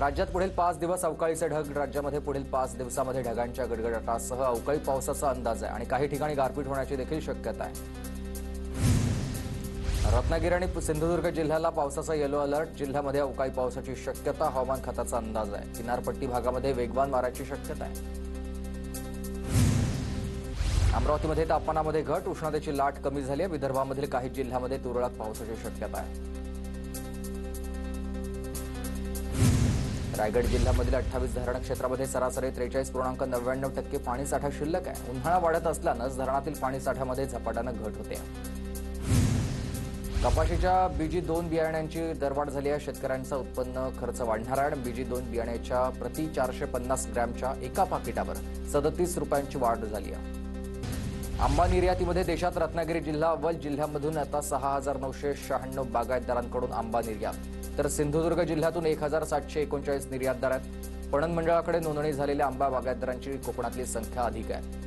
राज्यात पुढील 5 दिवस अवकाळीचे ढग. राज्यामध्ये पुढील 5 दिवसामध्ये ढगांच्या गडगडाटासह अवकाळी पावसाचा अंदाज आहे आणि काही ठिकाणी गारपीट होण्याची देखील शक्यता आहे. रत्नागिरी आणि सिंधुदुर्ग जिल्ह्याला पावसाचा येलो अलर्ट. जिल्ह्यामध्ये अवकाळी पावसाची शक्यता हवामान खात्याचा अंदाज आहे. किनारपट्टी भागामध्ये वेगवान वाऱ्याची शक्यता आहे. अमरावतीमध्ये तापमानामध्ये घट. उष्णतेची लाट कमी झाली आहे. विदर्भामधील काही जिल्ह्यांमध्ये तुरळक पावसाची शक्यता आहे. रायगड जिल्ह्यामधील 28 धरण क्षेत्रामध्ये सरासरी 43.99% पाणीसाठा शिल्लक आहे. उन्हाळा वाढत असल्यानं धरणातील पाणीसाठ्यामध्ये झपाट्यानं घट होते. कपाशीच्या BG2 बियाण्यांची दरवाढ झाली आहे. शेतकऱ्यांचा उत्पन्न खर्च वाढणार आहे. BG2 बियाण्याच्या प्रति 450 ग्रॅमच्या एका पाकिटावर 37 रुपयांची वाढ झाली आहे. आंबा निर्यातीमध्ये देशात रत्नागिरी जिल्हा अव्वल. जिल्ह्यामधून आता 6,996 बागायतदारांकडून आंबा निर्यात, तर सिंधुदुर्ग जिल्ह्यातून 1,739 निर्यातदार आहेत. पणन मंडळाकडे नोंदणी झालेल्या आंबा बागायतदारांची कोकणातली संख्या अधिक आहे.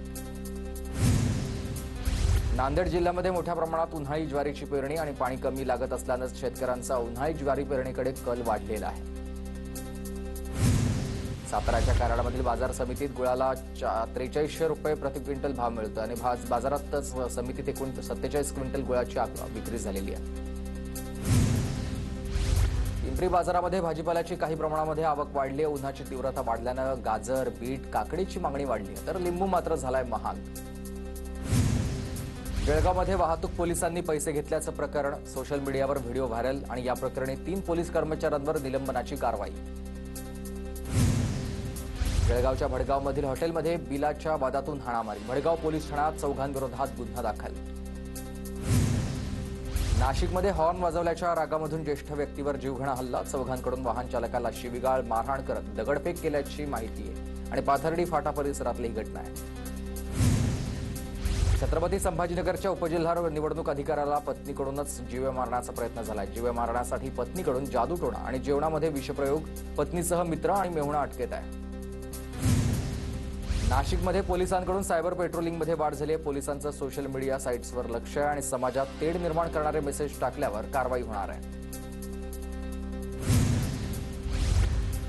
नांदेड जिल्ह्यामध्ये मोठ्या प्रमाणात उन्हाळी ज्वारीची पेरणी आणि पाणी कमी लागत असल्यानं शेतकऱ्यांचा उन्हाळी ज्वारी पेरणीकडे कल वाढलेला आहे. साताऱ्याच्या कराडमधील बाजार समितीत गुळाला 4300 रुपये प्रति क्विंटल भाव मिळतो आणि बाजारातच समितीत एकूण 47 क्विंटल गुळाची विक्री झालेली आहे. पिंपरी बाजारामध्ये भाजीपाल्याची काही प्रमाणामध्ये आवक वाढली आहे. उन्हाची तीव्रता वाढल्यानं गाजर, बीट, काकडीची मागणी वाढली आहे, तर लिंबू मात्र झालाय महाग. जळगावमध्ये वाहतूक पोलिसांनी पैसे घेतल्याचं प्रकरण. सोशल मीडियावर व्हिडिओ व्हायरल आणि या प्रकरणी 3 पोलीस कर्मचाऱ्यांवर निलंबनाची कारवाई. जळगावच्या भडगावमधील हॉटेलमध्ये बिलाच्या वादातून हाणामारी. भडगाव पोलीस ठाण्यात चौघांविरोधात गुन्हा दाखल. नाशिकमध्ये हॉर्न वाजवल्याच्या रागामधून ज्येष्ठ व्यक्तीवर जीवघेणा हल्ला. चौघांकडून वाहन चालकाला शिवीगाळ, मारहाण करत दगडफेक केल्याची माहिती आहे आणि पाथर्डी फाटा परिसरातली ही घटना आहे. छत्रपती संभाजीनगरच्या उपजिल्हा निवडणूक अधिकाऱ्याला पत्नीकडूनच जीवे मारण्याचा प्रयत्न झालाय. जीवे मारण्यासाठी पत्नीकडून जादूटोणा आणि जेवणामध्ये विषप्रयोग. पत्नीसह मित्र आणि मेहुणा अटकेत आहे. नाशिकमध्ये पोलिसांकडून सायबर पेट्रोलिंगमध्ये वाढ झाली आहे. पोलिसांचं सोशल मीडिया साईट्सवर लक्ष आहे आणि समाजात तेढ निर्माण करणारे मेसेज टाकल्यावर कारवाई होणार आहे.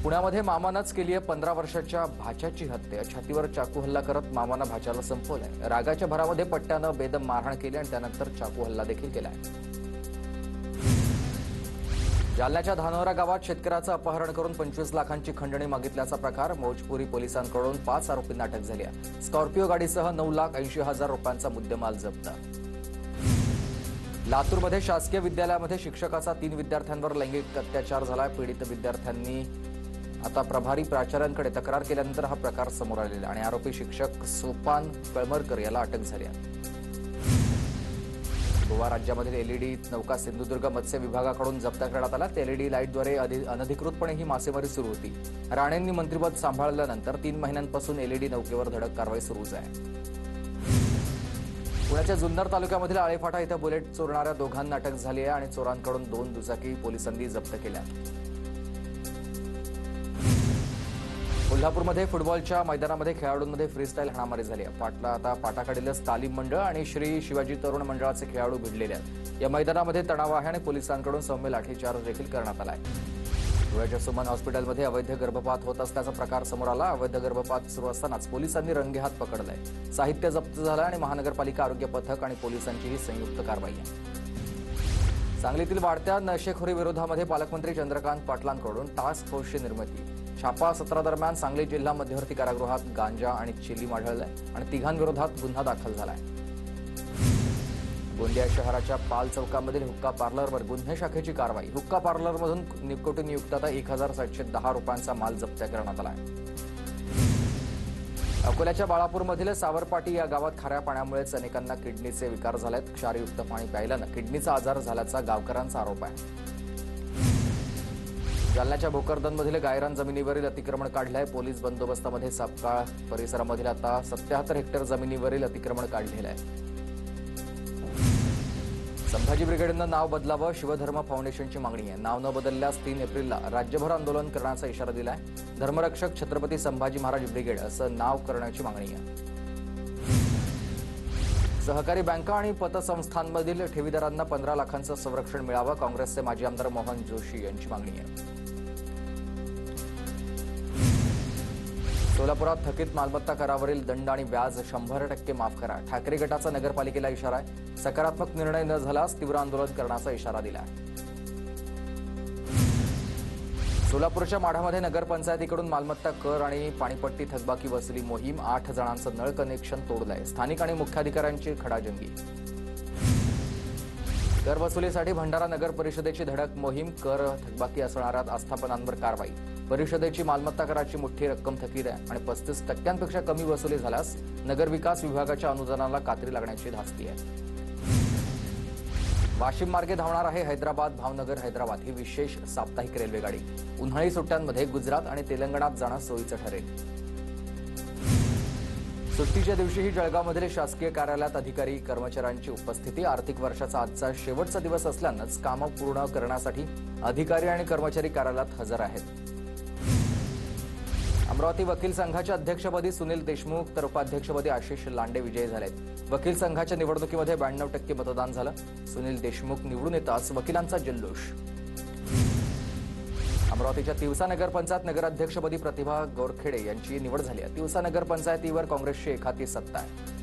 पुण्यामध्ये मामानंच केली आहे 15 वर्षाच्या भाच्याची हत्या. छातीवर चाकू हल्ला करत मामानं भाच्याला संपवलंय. रागाच्या भरामध्ये पट्ट्यानं बेदम मारहाण केली आणि त्यानंतर चाकू हल्ला देखील केलाय. जालन्याच्या धानोरा गावात शेतकऱ्याचं अपहरण करून 25 लाखांची खंडणी मागितल्याचा प्रकार. मौजपुरी पोलिसांकडून 5 आरोपींना अटक झाली आहे. स्कॉर्पिओ गाडीसह 9,80,000 रुपयांचा मुद्देमाल जप्त. लातूरमध्ये शासकीय विद्यालयामध्ये शिक्षकाचा 3 विद्यार्थ्यांवर लैंगिक अत्याचार झालाय. पीडित विद्यार्थ्यांनी आता प्रभारी प्राचार्यांकडे तक्रार केल्यानंतर हा प्रकार समोर आलेला आणि आरोपी शिक्षक सोपान कळमरकर याला अटक झाली आहे. गोवा राज्यामधील एलईडी नौका सिंधुदुर्ग मत्स्य विभागाकडून जप्त करण्यात आला. एलईडी लाईटद्वारे अनधिकृतपणे ही मासेमारी सुरू होती. राणेंनी मंत्रिपद सांभाळल्यानंतर 3 महिन्यांपासून एलईडी नौकेवर धडक कारवाई सुरूच आहे. पुण्याच्या जुन्नर तालुक्यामधील आळेफाटा इथं बुलेट चोरणाऱ्या दोघांना अटक झाली आहे आणि चोरांकडून 2 दुचाकी पोलिसांनी जप्त केल्या. कोल्हापूरमध्ये फुटबॉलच्या मैदानामध्ये खेळाडूंमध्ये फ्रीस्टाईल हाणामारी झाली आहे. आता पाटाकडीलच तालीम मंडळ आणि श्री शिवाजी तरुण मंडळाचे खेळाडू भिडलेले आहेत. या मैदानामध्ये तणाव आहे आणि पोलिसांकडून सौम्य लाठीचार्ज देखील करण्यात आला आहे. धुळ्याच्या सुमन हॉस्पिटलमध्ये अवैध गर्भपात होत असल्याचा प्रकार समोर आला. अवैध गर्भपात सुरू असतानाच पोलिसांनी रंगेहात पकडलाय. साहित्य जप्त झालं आणि महानगरपालिका आरोग्य पथक आणि पोलिसांची ही संयुक्त कारवाई आहे. सांगलीतील वाढत्या नशेखोरी विरोधामध्ये पालकमंत्री चंद्रकांत पाटलांकडून टास्क फोर्सची निर्मिती. छापा सत्रादरम्यान सांगली जिल्हा मध्यवर्ती कारागृहात गांजा आणि चिलीम आढळलाय आणि 3 विरोधात गुन्हा दाखल झालाय. गोंदिया शहराच्या पाल चौकामधील हुक्का पार्लरवर गुन्हे शाखेची कारवाई. हुक्का पार्लरमधून निकोटीनयुक्त 1,710 रुपयांचा माल जप्त करण्यात आला. अकोल्याच्या बाळापूरमधील सावरपाटी या गावात खाऱ्या पाण्यामुळेच अनेकांना किडनीचे विकार झालेत. क्षारयुक्त पाणी प्यायल्यानं किडनीचा आजार झाल्याचा गावकऱ्यांचा आरोप आहे. जालन्याच्या भोकरदनमधील गायरान जमिनीवरील अतिक्रमण काढलंय. पोलीस बंदोबस्तामध्ये सापकाळ परिसरामधील आता 77 हेक्टर जमिनीवरील अतिक्रमण काढलेलं आहे. संभाजी ब्रिगेडनं नाव बदलावं. शिवधर्म फाउंडेशनची मागणी आहे. नाव न बदलल्यास 3 एप्रिलला राज्यभर आंदोलन करण्याचा इशारा दिलाय. धर्मरक्षक छत्रपती संभाजी महाराज ब्रिगेड असं नाव करण्याची मागणी आहे. सहकारी बँका आणि पतसंस्थांमधील ठेवीदारांना 15 लाखांचं संरक्षण मिळावं. काँग्रेसचे माजी आमदार मोहन जोशी यांची मागणी आहे. सोलापुरात थकीत मालमत्ता करावरील दंड आणि व्याज 100% माफ करा. ठाकरे गटाचा नगरपालिकेला इशारा आहे. सकारात्मक निर्णय न झाल्यास तीव्र आंदोलन करण्याचा इशारा दिला आहे. सोलापूरच्या माढामध्ये नगरपंचायतीकडून मालमत्ता कर आणि पाणीपट्टी थकबाकी वसुली मोहीम. 8 जणांचं नळ कनेक्शन तोडलंय. स्थानिक आणि मुख्याधिकाऱ्यांची खडाजंगी. कर वसुलीसाठी भंडारा नगर परिषदेची धडक मोहीम. कर थकबाकी असणाऱ्या आस्थापनांवर कारवाई. परिषदेची मालमत्ता कराची मोठी रक्कम थकीत आहे आणि 35% कमी वसुली झाल्यास नगरविकास विभागाच्या अनुदानाला कात्री लागण्याची धास्ती आहे. वाशिम मार्गे धावणार आहे हैदराबाद भावनगर हैदराबाद ही विशेष साप्ताहिक रेल्वेगाडी. उन्हाळी सुट्ट्यांमध्ये गुजरात आणि तेलंगणात जाणं सोयीचं ठरेल. सुट्टीच्या दिवशीही जळगावमधील शासकीय कार्यालयात अधिकारी कर्मचाऱ्यांची उपस्थिती. आर्थिक वर्षाचा आजचा शेवटचा दिवस असल्यानंच कामं पूर्ण करण्यासाठी अधिकारी आणि कर्मचारी कार्यालयात हजर आहेत. अमरावती वकील संघाच्या अध्यक्षपदी सुनील देशमुख तर उपाध्यक्षपदी आशिष लांडे विजयी झालेत. वकील संघाच्या निवडणुकीमध्ये 92% मतदान झालं. सुनील देशमुख निवडून येताच वकिलांचा जल्लोष. अमरावतीच्या तिवसा नगरपंचायत नगराध्यक्षपदी प्रतिभा गोरखेडे यांची निवड झाली आहे. तिवसा नगरपंचायतीवर काँग्रेसची एकाती सत्ता आहे.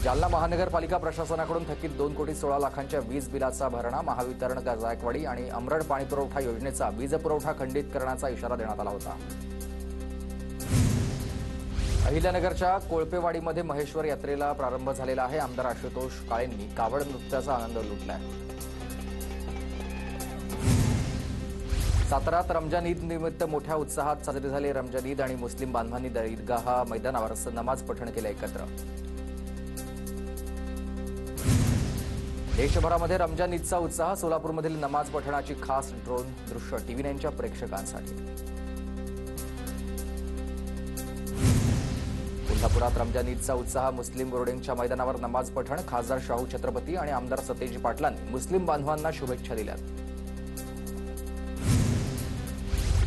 जालना महानगरपालिका प्रशासनाकडून थकीत 2,16,00,000च्या वीज बिलाचा भरणा. महावितरण जायकवाडी आणि अमरड पाणीपुरवठा योजनेचा वीज पुरवठा खंडित करण्याचा इशारा देण्यात आला होता. अहिल्यानगरच्या कोळपेवाडीमध्ये महेश्वर यात्रेला प्रारंभ झालेला आहे. आमदार आशुतोष काळेंनी कावड नृत्याचा आनंद लुटलाय. साताऱ्यात रमजान ईद निमित्त मोठ्या उत्साहात साजरी झाली. रमजान ईद आणि मुस्लिम बांधवांनी ईदगाह मैदानावर नमाज पठण केलं एकत्र. देशभरामध्ये रमजान ईदचा उत्साह. सोलापूरमधील नमाज पठणाची खास ड्रोन दृश्य TV9च्या प्रेक्षकांसाठी. कोल्हापुरात रमजान ईदचा उत्साह. मुस्लिम बोर्डिंगच्या मैदानावर नमाज पठण. खासदार शाहू छत्रपती आणि आमदार सतेज पाटलांनी मुस्लिम बांधवांना शुभेच्छा दिल्या.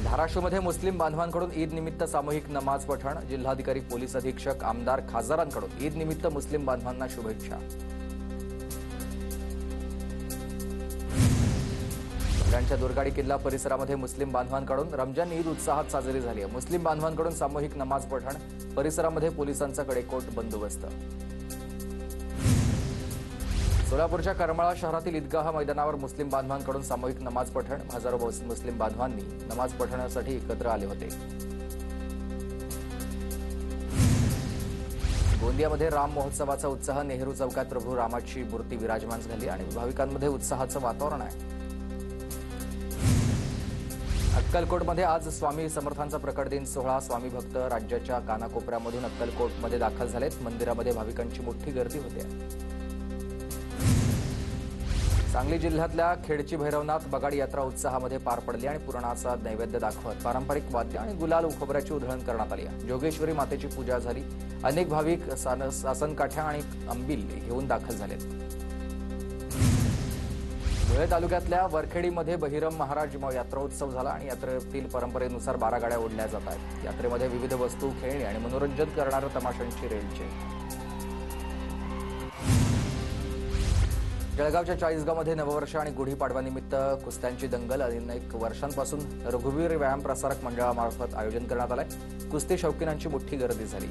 धाराशिवमध्ये मुस्लिम बांधवांकडून ईद निमित्त सामूहिक नमाज पठण. जिल्हाधिकारी पोलीस अधीक्षक आमदार खासदारांकडून ईद निमित्त मुस्लिम बांधवांना शुभेच्छा. बुलढाण्याच्या दुर्गाडी किल्ला परिसरामध्ये मुस्लिम बांधवांकडून रमजान ईद उत्साहात साजरी झाली आहे. मुस्लिम बांधवांकडून सामूहिक नमाज पठण. परिसरामध्ये पोलिसांचा कडेकोट बंदोबस्त. सोलापूरच्या करमाळा शहरातील ईदगाह मैदानावर मुस्लिम बांधवांकडून सामूहिक नमाज पठण. हजारो मुस्लिम बांधवांनी नमाज पठणासाठी एकत्र आले होते. गोंदियामध्ये राम महोत्सवाचा उत्साह. नेहरू चौकात प्रभू रामाची मूर्ती विराजमान झाली आणि भाविकांमध्ये उत्साहाचं वातावरण आहे. अक्कलकोटमध्ये आज स्वामी समर्थांचा प्रकट दिन सोहळा. स्वामी भक्त राज्याच्या कानाकोपऱ्यामधून अक्कलकोटमध्ये दाखल झालेत. मंदिरामध्ये भाविकांची मोठी गर्दी होते. सांगली जिल्ह्यातल्या खेडची भैरवनाथ बगाडी यात्रा उत्साहामध्ये पार पडली आणि पुराणाचा नैवेद्य दाखवत पारंपरिक वाद्य आणि गुलाल खोबऱ्याची उधळण करण्यात आली. जोगेश्वरी मातेची पूजा झाली. अनेक भाविक सासनकाठ्या आणि अंबिल घेऊन दाखल झालेत. धुळे तालुक्यातल्या वरखेडीमध्ये बहिरम महाराज यात्रोत्सव झाला आणि यात्रेतील परंपरेनुसार 12 गाड्या ओढल्या जात आहेत. यात्रेमध्ये विविध वस्तू, खेळणी आणि मनोरंजन करणाऱ्या तमाशांची रेलचे. जळगावच्या चाळीसगावमध्ये नववर्ष आणि गुढीपाडव्यानिमित्त कुस्त्यांची दंगल. अनेक वर्षांपासून रघुवीर व्यायाम प्रसारक मंडळामार्फत आयोजन करण्यात आलंय. कुस्ती शौकीनांची मोठी गर्दी झाली.